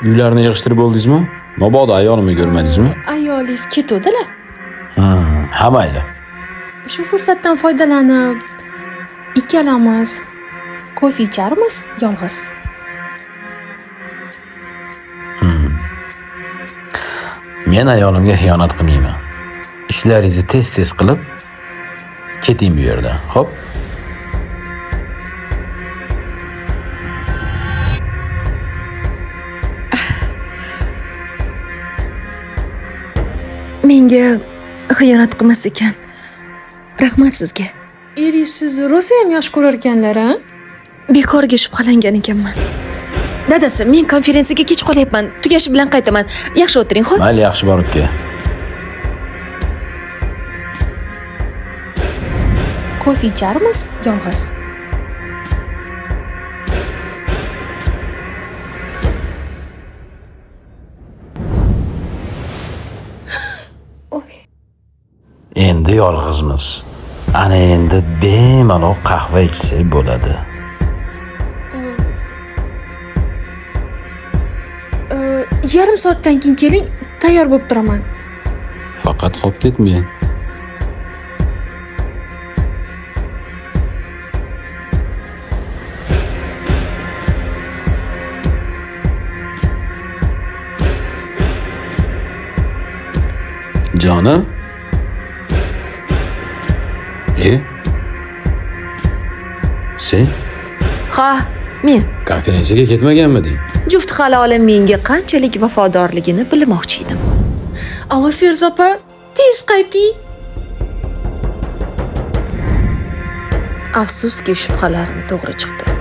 Uylarni yig'ishtirib bo'ldingizmi? Mabodo ayolimni ko'rmadingizmi? Ayolingiz ketuvdilar. Ha mayli. Shu fursatdan foydalanib ikkalamiz kofe icharmiz yolg'iz. Men ayolimga xiyonat qilmayman. Ishlaringizni tez-tez qilib keting bu yerdan. Xo'p? Menga xiyonat qilmas ekan. Rahmat sizga. Eringiz sizni rosa ham yaxshi ko'rar ekanlar, ha? Bekorga shubhalangan ekanman. Dadasi, men konferensiyaga kech qolyapman. Tugashi bilan qaytaman. Yaxshi o'tiring, xo'p? Mayli, yaxshi borib kel. Kofe icharmiz yolg'iz. Endi yolg'izmiz. Ana endi bemalol qahva ichsak bo'ladi. Yarim soatdan keyin keling, tayyor bo'lib turaman. Faqat qolib ketmang. Jonim? Sen Ha, men konferensiyaga ketmaganmiding? juft halolim menga qanchalik vafodorligini bilmoqchi edim. Allo Feruza opa, tez qayting. Afsuski shubhalarim to'g'ri chiqdi.